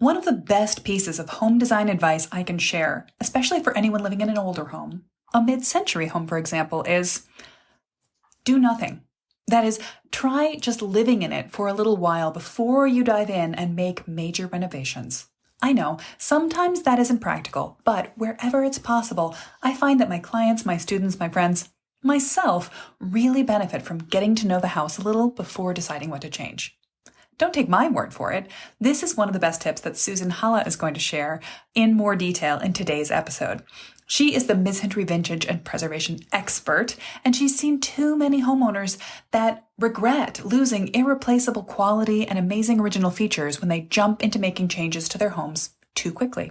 One of the best pieces of home design advice I can share, especially for anyone living in an older home, a mid-century home, for example, is do nothing. That is, try just living in it for a little while before you dive in and make major renovations. I know, sometimes that isn't practical, but wherever it's possible, I find that my clients, my students, my friends, myself really benefit from getting to know the house a little before deciding what to change. Don't take my word for it. This is one of the best tips that Susan Halla is going to share in more detail in today's episode. She is the mid-century vintage and preservation expert, and she's seen too many homeowners that regret losing irreplaceable quality and amazing original features when they jump into making changes to their homes too quickly.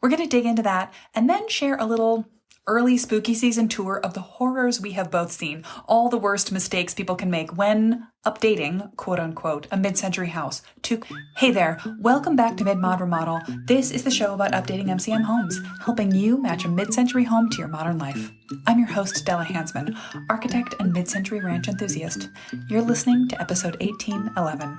We're going to dig into that and then share a little early spooky season tour of the horrors we have both seen, all the worst mistakes people can make when updating, quote unquote, a mid-century house to... Hey there, welcome back to Mid-Mod Remodel. This is the show about updating MCM homes, helping you match a mid-century home to your modern life. I'm your host, Della Hansman, architect and mid-century ranch enthusiast. You're listening to episode 1811.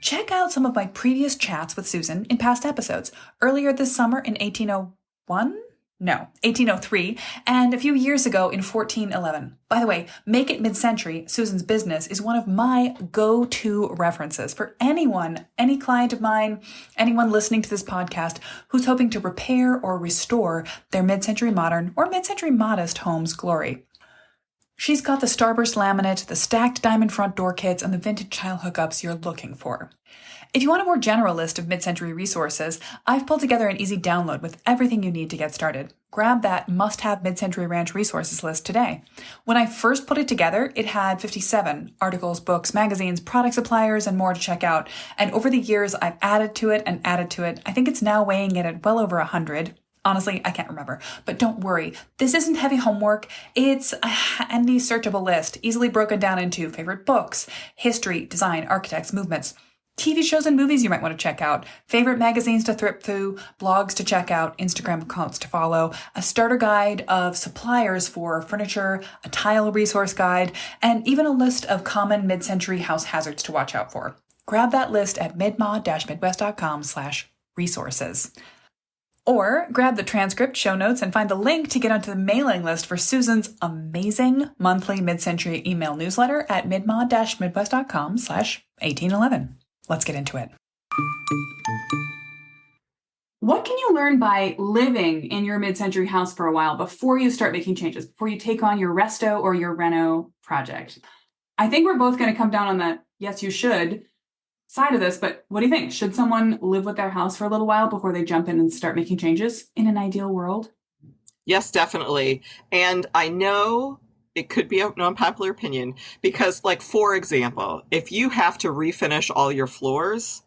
Check out some of my previous chats with Susan in past episodes. Earlier this summer in 1803, and a few years ago in 1411. By the way, Make It Mid-Century, Susan's business, is one of my go-to references for anyone, any client of mine, anyone listening to this podcast who's hoping to repair or restore their mid-century modern or mid-century modest home's glory. She's got the starburst laminate, the stacked diamond front door kits, and the vintage tile hookups you're looking for. If you want a more general list of mid-century resources, I've pulled together an easy download with everything you need to get started. Grab that must-have mid-century ranch resources list today. When I first put it together, it had 57 articles, books, magazines, product suppliers, and more to check out. And over the years, I've added to it and added to it. I think it's now weighing in at well over 100. Honestly, I can't remember, but don't worry. This isn't heavy homework. It's a handy searchable list, easily broken down into favorite books, history, design, architects, movements, TV shows and movies you might want to check out, favorite magazines to thrift through, blogs to check out, Instagram accounts to follow, a starter guide of suppliers for furniture, a tile resource guide, and even a list of common mid-century house hazards to watch out for. Grab that list at midmod-midwest.com/resources. Or grab the transcript, show notes, and find the link to get onto the mailing list for Susan's amazing monthly mid-century email newsletter at midmod-midwest.com/1811. Let's get into it. What can you learn by living in your mid-century house for a while before you start making changes, before you take on your resto or your reno project? I think we're both going to come down on that, yes, you should, side of this, but what do you think? Should someone live with their house for a little while before they jump in and start making changes in an ideal world? Yes, definitely. And I know it could be an unpopular opinion because, like, for example, if you have to refinish all your floors,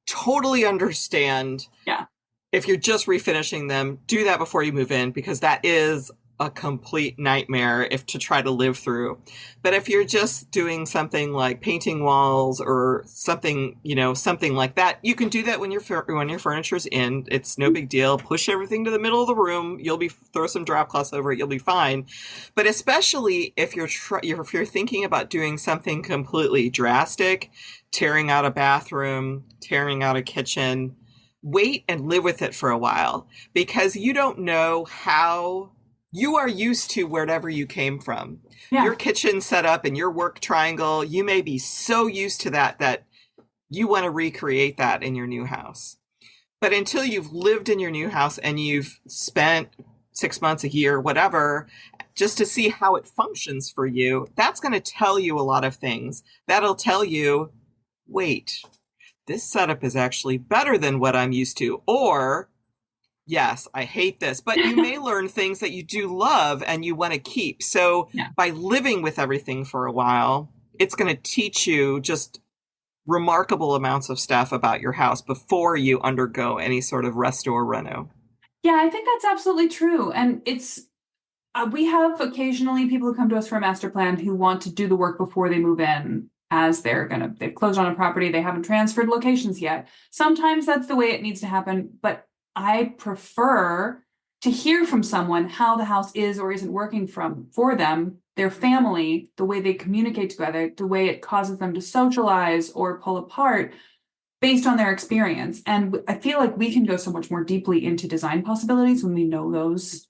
totally understand. Yeah. If you're just refinishing them, do that before you move in because that is a complete nightmare if to try to live through. But if you're just doing something like painting walls or something, something like that, you can do that when your furniture's in. It's no big deal. Push everything to the middle of the room. Throw some drop cloths over it. You'll be fine. But especially if you're thinking about doing something completely drastic, tearing out a bathroom, tearing out a kitchen, wait and live with it for a while because you don't know how. You are used to wherever you came from. Yeah. Your kitchen setup and your work triangle, you may be so used to that you want to recreate that in your new house. But until you've lived in your new house and you've spent 6 months, a year, whatever, just to see how it functions for you, that's going to tell you a lot of things. That'll tell you, wait, this setup is actually better than what I'm used to. Or, yes, I hate this, but you may learn things that you do love and you want to keep. So by living with everything for a while, it's going to teach you just remarkable amounts of stuff about your house before you undergo any sort of resto or reno. Yeah, I think that's absolutely true. And it's, we have occasionally people who come to us for a master plan who want to do the work before they move in as they've closed on a property. They haven't transferred locations yet. Sometimes that's the way it needs to happen, but I prefer to hear from someone how the house is or isn't working for them, their family, the way they communicate together, the way it causes them to socialize or pull apart, based on their experience. And I feel like we can go so much more deeply into design possibilities when we know those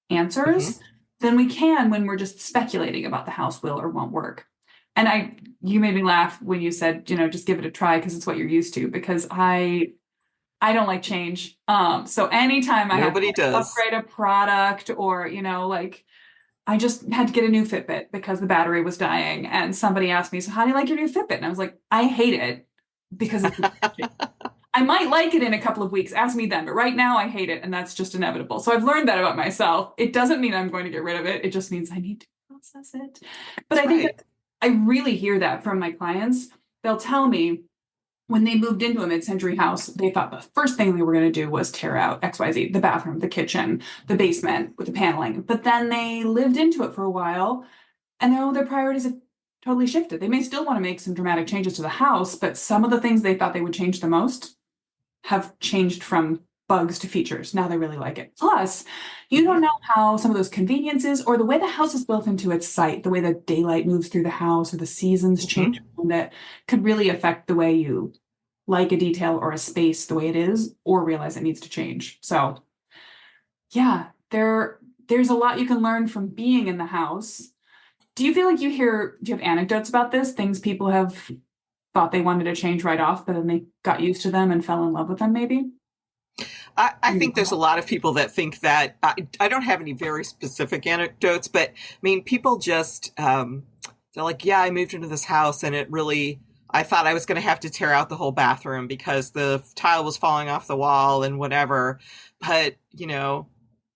answers than we can when we're just speculating about the house will or won't work. And you made me laugh when you said, just give it a try because it's what you're used to, because I don't like change. So anytime I have to Nobody does. upgrade a product or, like I just had to get a new Fitbit because the battery was dying. And somebody asked me, so how do you like your new Fitbit? And I was like, I hate it because it's I might like it in a couple of weeks. Ask me then. But right now I hate it. And that's just inevitable. So I've learned that about myself. It doesn't mean I'm going to get rid of it. It just means I need to process it. But That's I think right. that I really hear that from my clients. They'll tell me when they moved into a mid-century house, they thought the first thing they were going to do was tear out XYZ, the bathroom, the kitchen, the basement with the paneling. But then they lived into it for a while and now their priorities have totally shifted. They may still want to make some dramatic changes to the house, but some of the things they thought they would change the most have changed from bugs to features. Now they really like it. Plus, you don't Mhm. know how some of those conveniences or the way the house is built into its site, the way the daylight moves through the house or the seasons change Mhm. that could really affect the way you like a detail or a space the way it is or realize it needs to change. So, yeah, there's a lot you can learn from being in the house. Do you feel like do you have anecdotes about this? Things people have thought they wanted to change right off, but then they got used to them and fell in love with them, maybe? I think there's a lot of people that think that I don't have any very specific anecdotes, but I mean, people just, they're like, yeah, I moved into this house and it really, I thought I was going to have to tear out the whole bathroom because the tile was falling off the wall and whatever. But,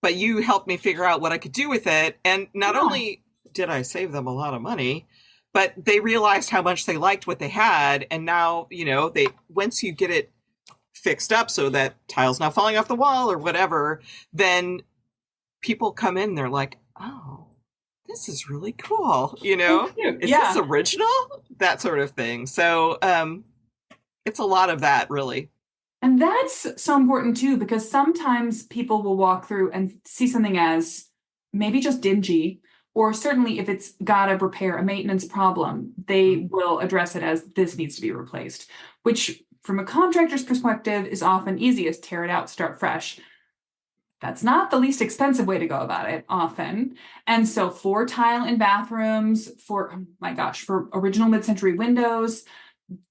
but you helped me figure out what I could do with it. And not Yeah. only did I save them a lot of money, but they realized how much they liked what they had. And now, once you get it fixed up so that tile's not falling off the wall or whatever, then people come in, they're like, oh, this is really cool. So cute. Is this Yeah. original? That sort of thing. So it's a lot of that, really. And that's so important too, because sometimes people will walk through and see something as maybe just dingy, or certainly if it's got a repair, a maintenance problem, they will address it as this needs to be replaced, which from a contractor's perspective is often easiest, tear it out, start fresh. That's not the least expensive way to go about it often. And so for tile in bathrooms, for, oh my gosh, for original mid-century windows,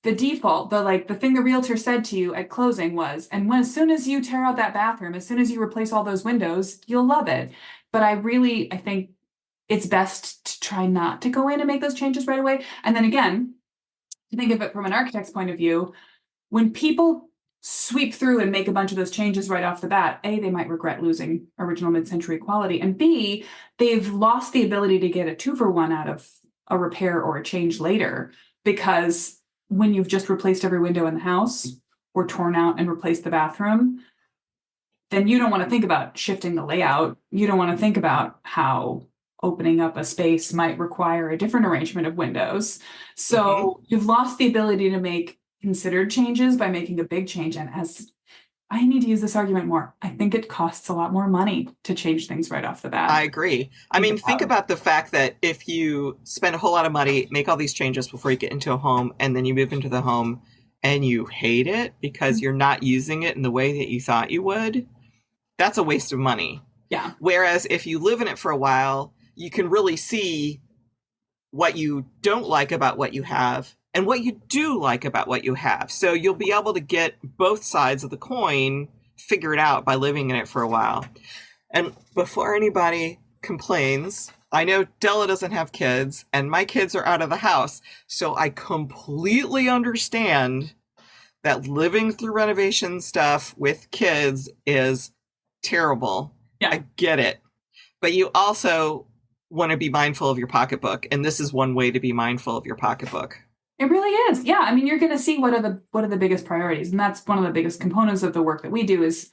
the default, the thing the realtor said to you at closing was, and as soon as you tear out that bathroom, as soon as you replace all those windows, you'll love it. But I think it's best to try not to go in and make those changes right away. And then again, to think of it from an architect's point of view, when people sweep through and make a bunch of those changes right off the bat, A, they might regret losing original mid-century quality, and B, they've lost the ability to get a 2-for-1 out of a repair or a change later, because when you've just replaced every window in the house or torn out and replaced the bathroom, then you don't want to think about shifting the layout. You don't want to think about how opening up a space might require a different arrangement of windows. Mm-hmm. So you've lost the ability to make considered changes by making a big change. And as I need to use this argument more, I think it costs a lot more money to change things right off the bat. I agree. I Think mean, think about. about the fact that if you spend a whole lot of money, make all these changes before you get into a home, and then you move into the home and you hate it because you're not using it in the way that you thought you would, that's a waste of money. Yeah. Whereas if you live in it for a while, you can really see what you don't like about what you have and what you do like about what you have. So you'll be able to get both sides of the coin figured out by living in it for a while. And before anybody complains, I know Della doesn't have kids and my kids are out of the house. So I completely understand that living through renovation stuff with kids is terrible. Yeah. I get it. But you also want to be mindful of your pocketbook, and this is one way to be mindful of your pocketbook. It really is. Yeah. I mean, you're going to see what are the biggest priorities. And that's one of the biggest components of the work that we do is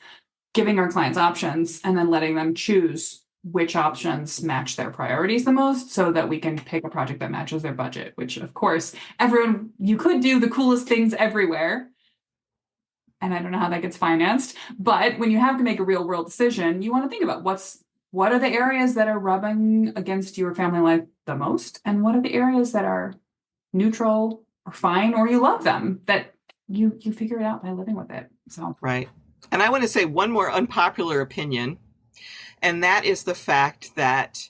giving our clients options and then letting them choose which options match their priorities the most so that we can pick a project that matches their budget, which of course, you could do the coolest things everywhere. And I don't know how that gets financed, but when you have to make a real world decision, you want to think about what are the areas that are rubbing against your family life the most? And what are the areas that are neutral or fine, or you love them, that you figure it out by living with it. So Right. And I want to say one more unpopular opinion, and that is the fact that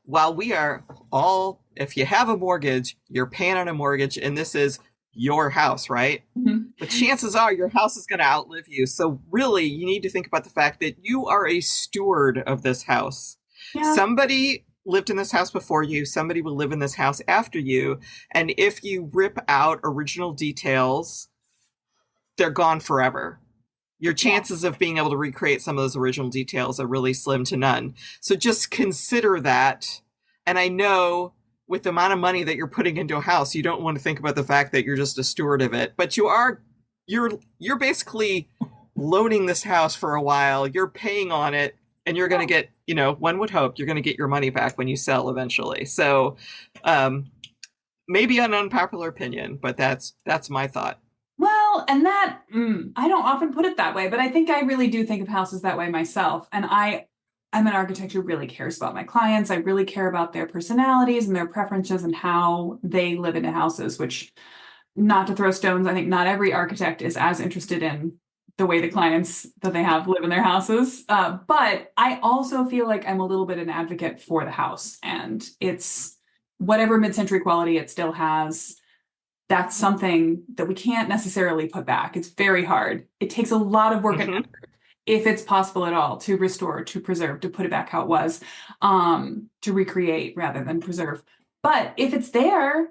while we are all, if you have a mortgage, you're paying on a mortgage, and this is your house, right? mhm. But chances are your house is going to outlive you. So, really, you need to think about the fact that you are a steward of this house. Yeah. Somebody lived in this house before you, somebody will live in this house after you. And if you rip out original details, they're gone forever. Your Yeah. chances of being able to recreate some of those original details are really slim to none. So just consider that. And I know with the amount of money that you're putting into a house, you don't want to think about the fact that you're just a steward of it, but you're basically loaning this house for a while. You're paying on it, and you're going to get, one would hope you're going to get your money back when you sell eventually. So maybe an unpopular opinion, but that's my thought. Well, and that, I don't often put it that way, but I think I really do think of houses that way myself. And I'm an architect who really cares about my clients. I really care about their personalities and their preferences and how they live in houses, which, not to throw stones, I think not every architect is as interested in the way the clients that they have live in their houses. But I also feel like I'm a little bit an advocate for the house, and it's whatever mid-century quality it still has. That's something that we can't necessarily put back. It's very hard. It takes a lot of work and Mm-hmm. effort, if it's possible at all, to restore, to preserve, to put it back how it was, to recreate rather than preserve. But if it's there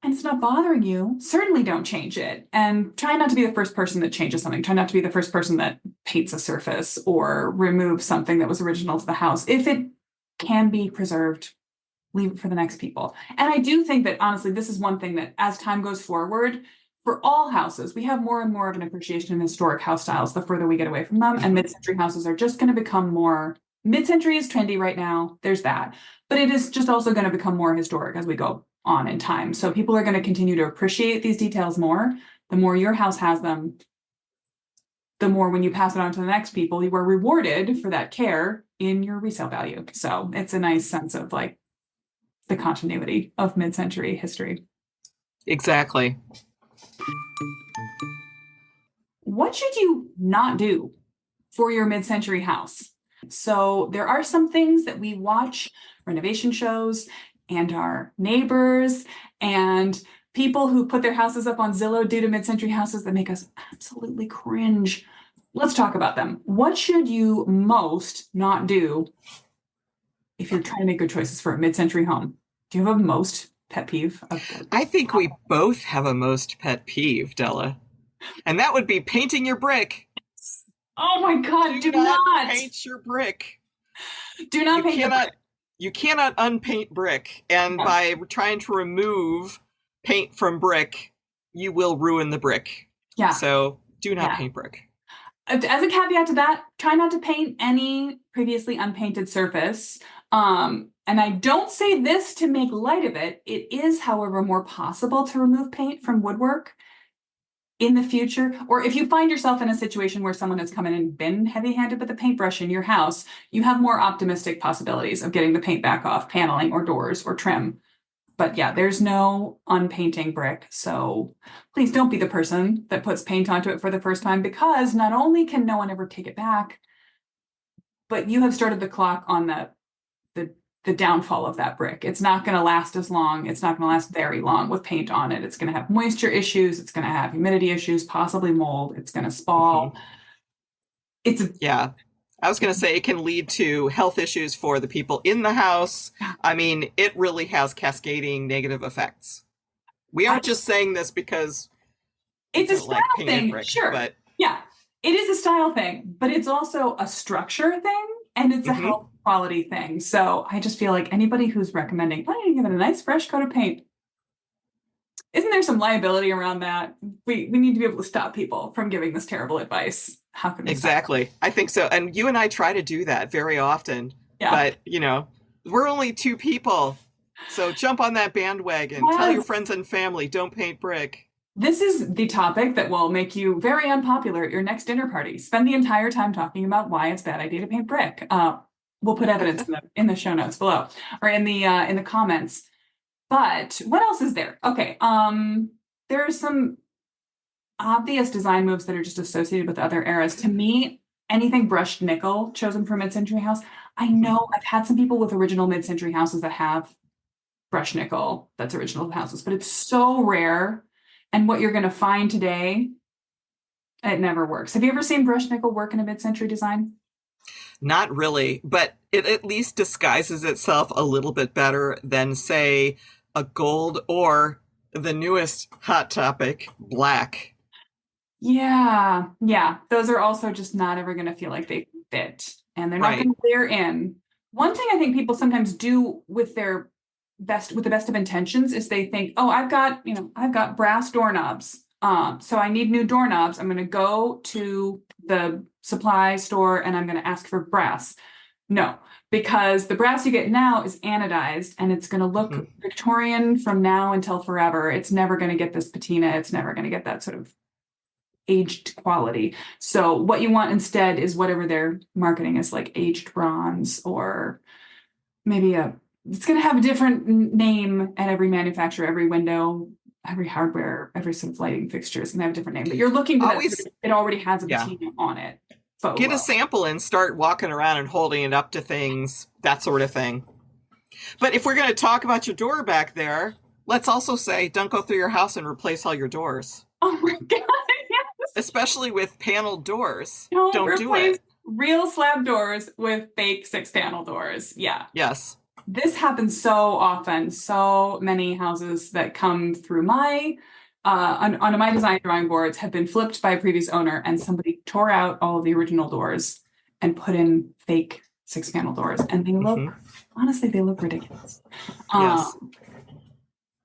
and it's not bothering you, certainly don't change it. And try not to be the first person that changes something. Try not to be the first person that paints a surface or removes something that was original to the house. If it can be preserved, leave it for the next people. And I do think that, honestly, this is one thing that as time goes forward, for all houses, we have more and more of an appreciation in historic house styles the further we get away from them. And Mm-hmm. mid-century houses are just going to become more, mid-century is trendy right now. There's that. But it is just also going to become more historic as we go on in time. So people are going to continue to appreciate these details more. The more your house has them, the more when you pass it on to the next people, you are rewarded for that care in your resale value. So it's a nice sense of like the continuity of mid-century history. Exactly. What should you not do for your mid-century house? So there are some things that we watch renovation shows and our neighbors and people who put their houses up on Zillow due to mid-century houses that make us absolutely cringe. Let's talk about them. What should you most not do if you're trying to make good choices for a mid-century home? Do you have a most pet peeve of? I think we both have a most pet peeve, Della, and that would be painting your brick. Oh my God, do not not paint your brick. do not You paint your cannot brick. you cannot unpaint brick, and Yeah. by trying to remove paint from brick, you will ruin the brick. Yeah. So do not Yeah. paint brick. As a caveat to that, try not to paint any previously unpainted surface. And I don't say this to make light of it. It is, however, more possible to remove paint from woodwork in the future. Or if you find yourself in a situation where someone has come in and been heavy-handed with a paintbrush in your house, you have more optimistic possibilities of getting the paint back off paneling or doors or trim. But yeah, there's no unpainting brick. So please don't be the person that puts paint onto it for the first time, because not only can no one ever take it back, but you have started the clock on the downfall of that brick. It's not going to last as long. It's not going to last very long with paint on it. It's going to have moisture issues. It's going to have humidity issues, possibly mold. It's going to spall. Yeah. I was going to say it can lead to health issues for the people in the house. I mean, it really has cascading negative effects. We aren't just saying this because it's a style thing, brick, sure. But yeah, it is a style thing, but it's also a structure thing, and it's a health quality thing. So I just feel like anybody who's recommending, why don't you give it a nice fresh coat of paint? Isn't there some liability around that? We need to be able to stop people from giving this terrible advice. How can we exactly? I think so. And you and I try to do that very often. Yeah. But, we're only two people. So jump on that bandwagon. Yes. Tell your friends and family, don't paint brick. This is the topic that will make you very unpopular at your next dinner party. Spend the entire time talking about why it's a bad idea to paint brick. We'll put evidence in the show notes below, or in the comments. But what else is there? Okay, there are some obvious design moves that are just associated with other eras. To me, anything brushed nickel chosen for mid-century house. I Mhm. know I've had some people with original mid-century houses that have brushed nickel that's original to the houses, but it's so rare. And what you're going to find today, it never works. Have you ever seen brushed nickel work in a mid-century design? Not really, but it at least disguises itself a little bit better than, say, a gold or the newest hot topic, black. Yeah, yeah. Those are also just not ever going to feel like they fit, and they're not Right. going to wear in. One thing I think people sometimes do with with the best of intentions is they think, oh, I've got brass doorknobs. So I need new doorknobs. I'm going to go to the supply store and I'm going to ask for brass. No, because the brass you get now is anodized and it's going to look Mhm. Victorian from now until forever. It's never going to get this patina. It's never going to get that sort of aged quality. So what you want instead is whatever they're marketing as like aged bronze or maybe it's going to have a different name at every manufacturer, every window, every hardware, every sort of lighting fixture is going to have a different name. But you're looking for that sort Always, of, it already has a yeah. patina on it. Faux Get a low. sample and start walking around and holding it up to things, that sort of thing. But if we're going to talk about your door back there, let's also say don't go through your house and replace all your doors, Oh my God. Yes. especially with paneled doors. Don't Don't do replace it. real slab doors with fake 6 panel doors. Yeah. Yes. This happens so often. So many houses that come through my on my design drawing boards have been flipped by a previous owner, and somebody tore out all of the original doors and put in fake 6 panel doors, and they Hmm. look honestly they look ridiculous. Yes. Um,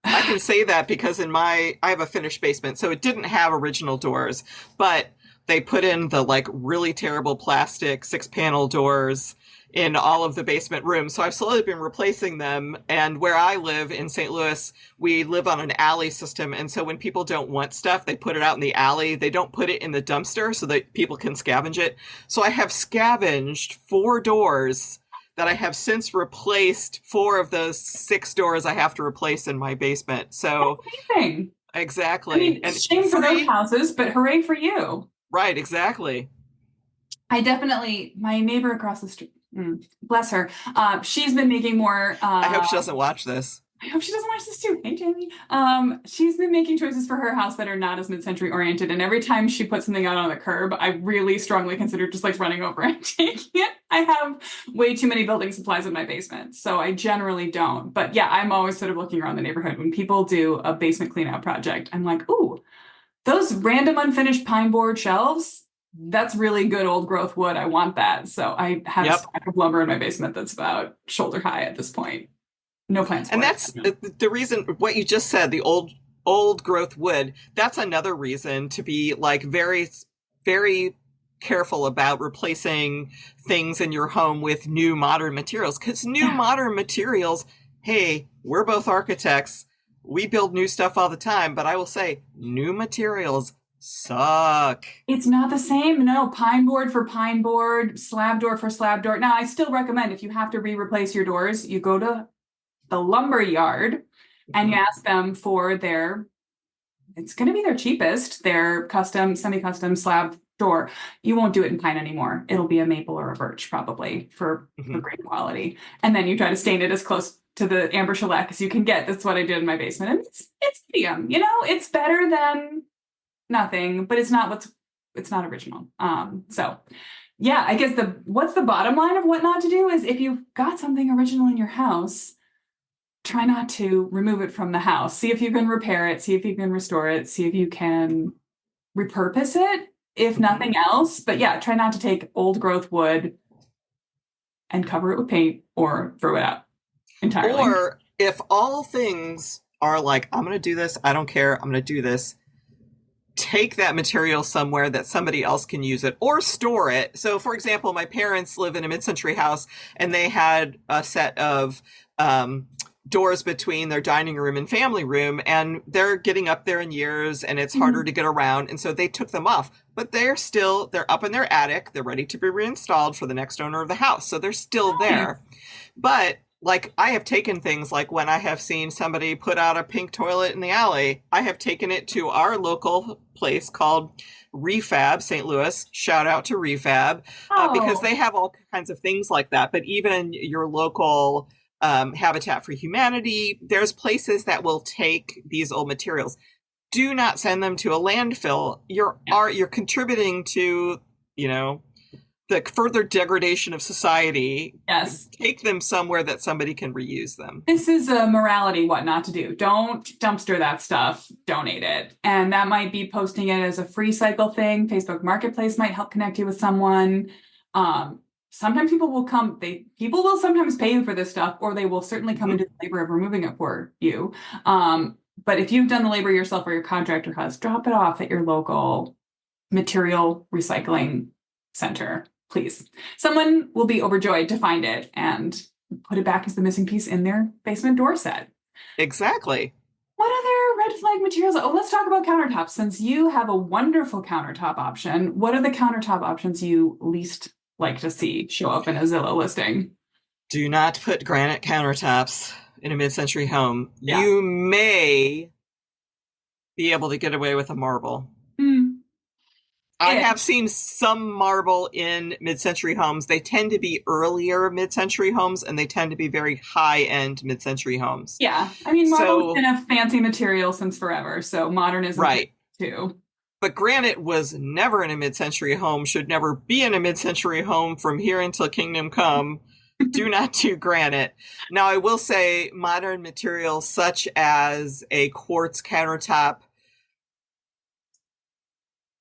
I can say that because I have a finished basement, so it didn't have original doors, but they put in the like really terrible plastic 6 panel doors in all of the basement rooms. So I've slowly been replacing them. And where I live in St. Louis, we live on an alley system. And so when people don't want stuff, they put it out in the alley. They don't put it in the dumpster so that people can scavenge it. So I have scavenged 4 doors that I have since replaced 4 of those 6 doors I have to replace in my basement. So Amazing. I exactly. mean, And shame for those free. houses, but hooray for you. Right, exactly. I definitely, my neighbor across the street, bless her, she's been making more I hope she doesn't watch this. I hope she doesn't watch this too. Hey, Jamie. She's been making choices for her house that are not as mid-century oriented, and every time she puts something out on the curb, I really strongly consider just like running over and taking it. I have way too many building supplies in my basement, so I generally don't. But yeah, I'm always sort of looking around the neighborhood when people do a basement clean out project. I'm like, ooh, those random unfinished pine board shelves. That's really good old growth wood. I want that. So I have a Yep. stack of lumber in my basement that's about shoulder high at this point. No plans And for it. that's the reason what you just said, the old growth wood, that's another reason to be like very careful about replacing things in your home with new modern materials because new Yeah. modern materials, hey, we're both architects. We build new stuff all the time, but I will say new materials suck. It's not the same. No, pine board for pine board, slab door for slab door. Now, I still recommend if you have to replace your doors, you go to the lumber yard and you Mhm. ask them for it's going to be their cheapest, their custom, semi-custom slab door. You won't do it in pine anymore. It'll be a maple or a birch probably for Mhm. great quality. And then you try to stain it as close to the amber shellac as you can get. That's what I did in my basement. And it's medium, it's better than nothing, but it's not original. So yeah, I guess what's the bottom line of what not to do is if you've got something original in your house, try not to remove it from the house. See if you can repair it, see if you can restore it, see if you can repurpose it, if Mhm. nothing else. But yeah, try not to take old growth wood and cover it with paint or throw it out entirely. Or if all things are like, I'm going to do this, I don't care, I'm going to do this, take that material somewhere that somebody else can use it or store it. So, for example, my parents live in a mid century house and they had a set of doors between their dining room and family room, and they're getting up there in years and it's harder Mhm. to get around. And so they took them off, but they're up in their attic. They're ready to be reinstalled for the next owner of the house. So they're still Nice. there. But like I have taken things like when I have seen somebody put out a pink toilet in the alley, I have taken it to our local place called Refab, St. Louis. Shout out to Refab, because Oh, they have all kinds of things like that. But even your local Habitat for Humanity, there's places that will take these old materials. Do not send them to a landfill. yeah. You're contributing to, you know, the further degradation of society. Yes. Take them somewhere that somebody can reuse them. This is a morality what not to do. Don't dumpster that stuff, donate it. And that might be posting it as a free cycle thing. Facebook Marketplace might help connect you with someone. Sometimes people will sometimes pay you for this stuff, or they will certainly come Mm-hmm. into the labor of removing it for you. But if you've done the labor yourself or your contractor has, drop it off at your local material recycling center, please. Someone will be overjoyed to find it and put it back as the missing piece in their basement door set. Exactly. What other red flag materials? Oh, let's talk about countertops. Since you have a wonderful countertop option, what are the countertop options you least like to see show up in a Zillow listing? Do not put granite countertops in a mid-century home. Yeah. You may be able to get away with a marble. Mm. I have seen some marble in mid-century homes. They tend to be earlier mid-century homes, and they tend to be very high-end mid-century homes. Yeah. I mean, marble So, has been a fancy material since forever, so modernism right. too. But granite was never in a mid-century home, should never be in a mid-century home from here until kingdom come. Do not do granite. Now, I will say modern materials such as a quartz countertop.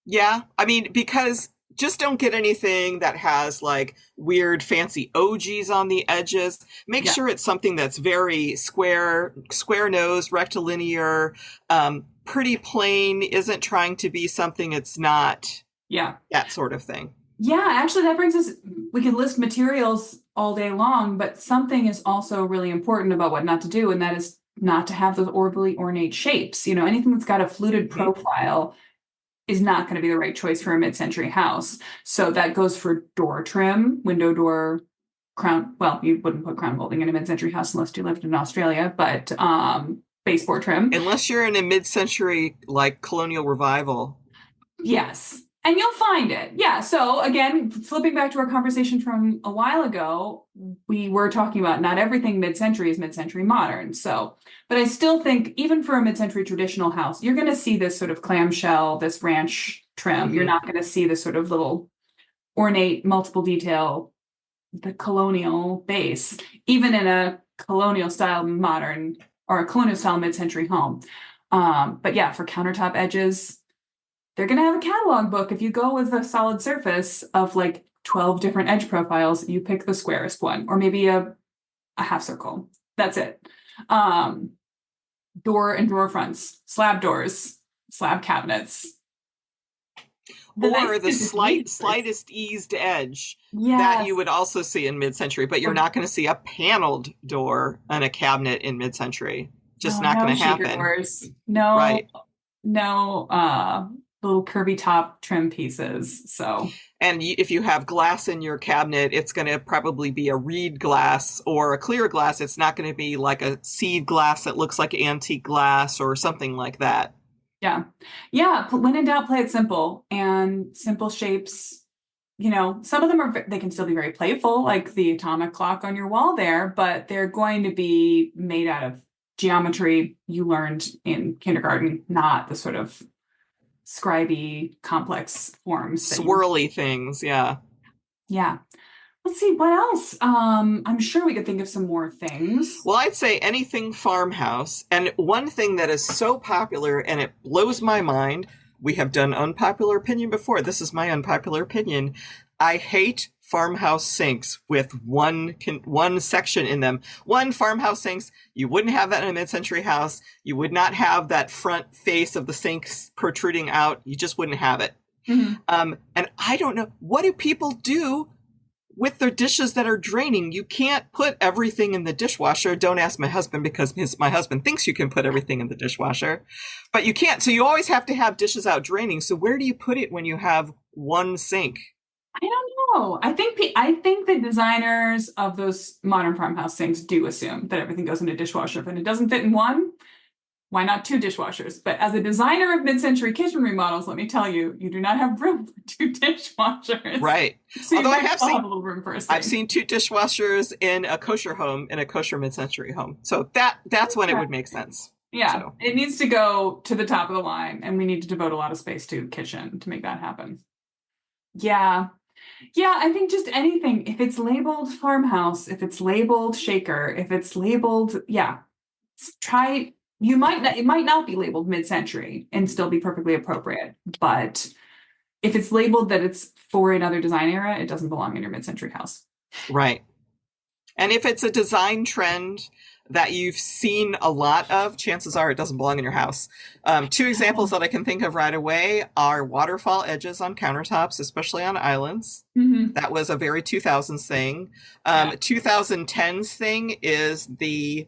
Yeah, I mean, because just don't get anything that has like weird fancy OGs on the edges. Make Yeah. sure it's something that's very square nose, rectilinear, pretty plain, isn't trying to be something it's not, Yeah. that sort of thing. Yeah, actually, that brings us, we can list materials all day long, but something is also really important about what not to do, and that is not to have those overly ornate shapes. You know, anything that's got a fluted Mhm. profile is not going to be the right choice for a mid-century house. So that goes for door trim, window door, crown. Well, you wouldn't put crown molding in a mid-century house unless you lived in Australia, but baseboard trim. Unless you're in a mid-century like colonial revival. Yes. And you'll find it. Yeah. So again, flipping back to our conversation from a while ago, we were talking about not everything mid-century is mid-century modern. So, but I still think even for a mid-century traditional house, you're going to see this sort of clamshell, this ranch trim. You're Mhm. not going to see this sort of little ornate multiple detail, the colonial base, even in a colonial style modern or a colonial style mid-century home. But yeah, for countertop edges, they're going to have a catalog book. If you go with a solid surface of like 12 different edge profiles, you pick the squarest one, or maybe a half circle. That's it. Door and drawer fronts, slab doors, slab cabinets. Or the slightest eased edge that you would also see in mid-century, but you're not going to see a paneled door on a cabinet in mid-century. Just not going to happen. Doors. No, right. No, little curvy top trim pieces. So, and if you have glass in your cabinet, it's going to probably be a reed glass or a clear glass. It's not going to be like a seed glass that looks like antique glass or something like that. Yeah. Yeah. When in doubt, play it simple, and simple shapes. You know, some of them they can still be very playful, like the atomic clock on your wall there, but they're going to be made out of geometry you learned in kindergarten, not the sort of scribey complex forms. Swirly things. Yeah. Yeah. Let's see, what else? I'm sure we could think of some more things. Well, I'd say anything farmhouse. And one thing that is so popular, and it blows my mind, we have done unpopular opinion before. This is my unpopular opinion. I hate farmhouse sinks with one section in them. One farmhouse sinks, you wouldn't have that in a mid-century house. You would not have that front face of the sink protruding out. You just wouldn't have it. Mm-hmm. And I don't know, what do people do with their dishes that are draining? You can't put everything in the dishwasher. Don't ask my husband, because my husband thinks you can put everything in the dishwasher, but you can't. So you always have to have dishes out draining. So where do you put it when you have one sink? I don't know. I think the designers of those modern farmhouse things do assume that everything goes in a dishwasher. If it doesn't fit in one, why not two dishwashers? But as a designer of mid-century kitchen remodels, let me tell you, you do not have room for two dishwashers. Right. So you Although might have a little room for a I've sink. seen two dishwashers in a kosher home, in a kosher mid-century home. So that's when it would make sense. Yeah, So. it needs to go to the top of the line, and we need to devote a lot of space to kitchen to make that happen. Yeah. Yeah, I think just anything, if it's labeled farmhouse, if it's labeled shaker, if it's labeled, yeah, try, it might not be labeled mid-century and still be perfectly appropriate, but if it's labeled that it's for another design era, it doesn't belong in your mid-century house. Right. And if it's a design trend that you've seen a lot of, chances are it doesn't belong in your house. Two examples that I can think of right away are waterfall edges on countertops, especially on islands. Mm-hmm. That was a very 2000s thing. 2010s thing is the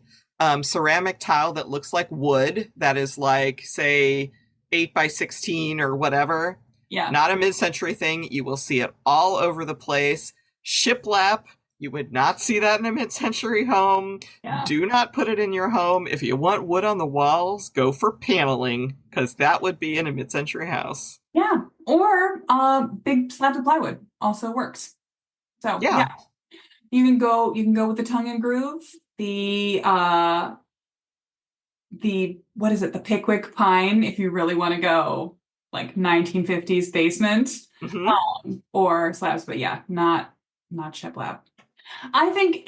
ceramic tile that looks like wood, that is like, say, 8 by 16 or whatever. Yeah. Not a mid-century thing. You will see it all over the place. Shiplap. You would not see that in a mid-century home. Yeah. Do not put it in your home. If you want wood on the walls, go for paneling, because that would be in a mid-century house. Yeah. Or big slabs of plywood also works. So yeah. You can go with the tongue and groove. The what is it? The Pickwick pine, if you really want to go like 1950s basement, or slabs, but yeah, not shiplap. I think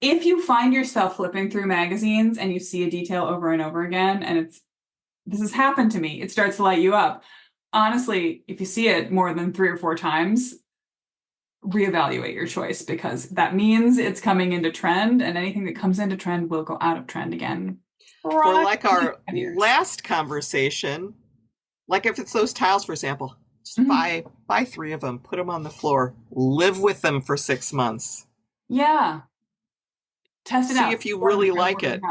if you find yourself flipping through magazines and you see a detail over and over again, and this has happened to me, it starts to light you up. Honestly, if you see it more than 3 or 4 times, reevaluate your choice, because that means it's coming into trend, and anything that comes into trend will go out of trend again. Or like our last conversation, like if it's those tiles, for example, just buy 3 of them, put them on the floor, live with them for 6 months. Yeah. Test it out. See if you really like it.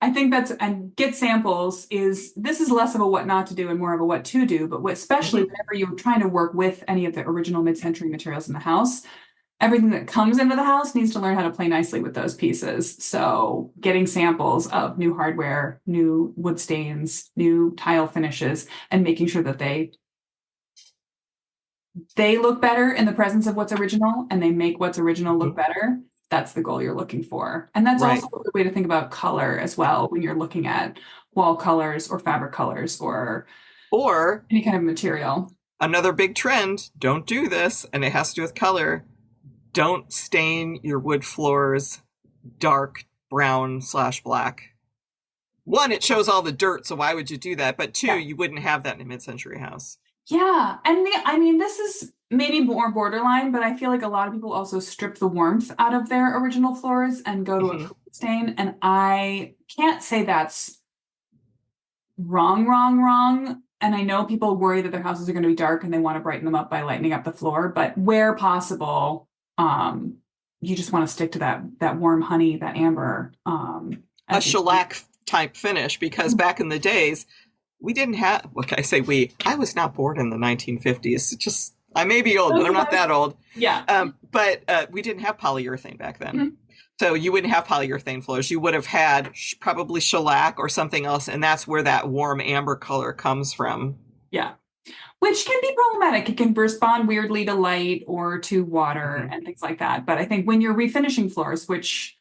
I think and get samples this is less of a what not to do and more of a what to do, but especially whenever you're trying to work with any of the original mid-century materials in the house, everything that comes into the house needs to learn how to play nicely with those pieces. So getting samples of new hardware, new wood stains, new tile finishes, and making sure that they look better in the presence of what's original, and they make what's original look better. That's the goal you're looking for. And that's also a good way to think about color as well when you're looking at wall colors or fabric colors or any kind of material. Another big trend, don't do this, and it has to do with color. Don't stain your wood floors dark brown/black. 1, it shows all the dirt, so why would you do that? But 2, you wouldn't have that in a mid-century house. Yeah, and this is maybe more borderline, but I feel like a lot of people also strip the warmth out of their original floors and go to a cool stain, and I can't say that's wrong. And I know people worry that their houses are going to be dark and they want to brighten them up by lightening up the floor, but where possible, you just want to stick to that warm honey, that amber. A shellac type finish, because back in the days, we didn't have, what can I say, I was not born in the 1950s. I may be old, but I'm not that old. Yeah. But we didn't have polyurethane back then. So you wouldn't have polyurethane floors. You would have had probably shellac or something else, and that's where that warm amber color comes from. Yeah. Which can be problematic. It can respond weirdly to light or to water and things like that. But I think when you're refinishing floors, which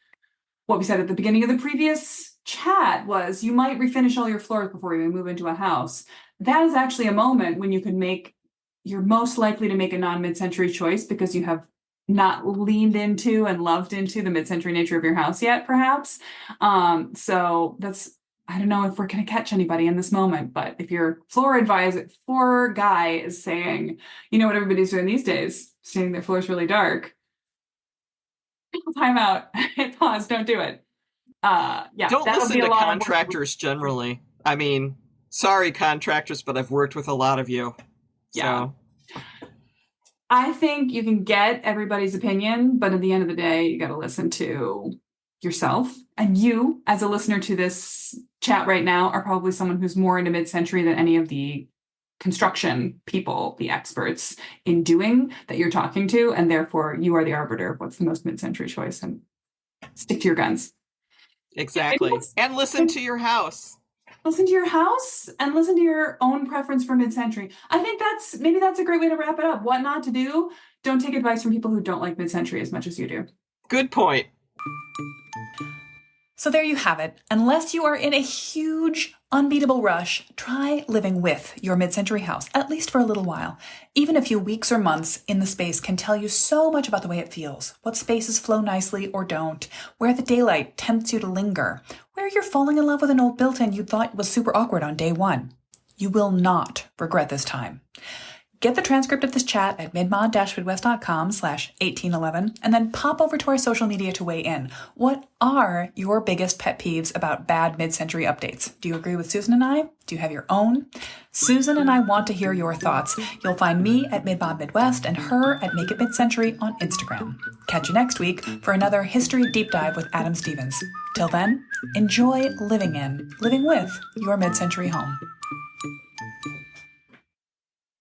what we said at the beginning of the previous chat was you might refinish all your floors before you move into a house. That is actually a moment when you're most likely to make a non-mid-century choice, because you have not leaned into and loved into the mid-century nature of your house yet, perhaps. So I don't know if we're going to catch anybody in this moment, but if your floor guy is saying, you know what everybody's doing these days, staining their floors really dark, time out, pause, don't do it. Don't listen to contractors generally. I mean, sorry, contractors, but I've worked with a lot of you. Yeah. So. I think you can get everybody's opinion, but at the end of the day, you got to listen to yourself. And you, as a listener to this chat right now, are probably someone who's more into mid-century than any of the construction people, the experts in doing, that you're talking to, and therefore you are the arbiter of what's the most mid-century choice, and stick to your guns. Exactly. And listen to your house. Listen to your house and listen to your own preference for mid-century. I think that's a great way to wrap it up. What not to do? Don't take advice from people who don't like mid-century as much as you do. Good point. So there you have it. Unless you are in a huge, unbeatable rush, try living with your mid-century house, at least for a little while. Even a few weeks or months in the space can tell you so much about the way it feels, what spaces flow nicely or don't, where the daylight tempts you to linger, where you're falling in love with an old built-in you thought was super awkward on day one. You will not regret this time. Get the transcript of this chat at midmod-midwest.com/1811 and then pop over to our social media to weigh in. What are your biggest pet peeves about bad mid-century updates? Do you agree with Susan and I? Do you have your own? Susan and I want to hear your thoughts. You'll find me at midmod-midwest and her at Make It Mid-Century on Instagram. Catch you next week for another history deep dive with Adam Stevens. Till then, enjoy living with your mid-century home.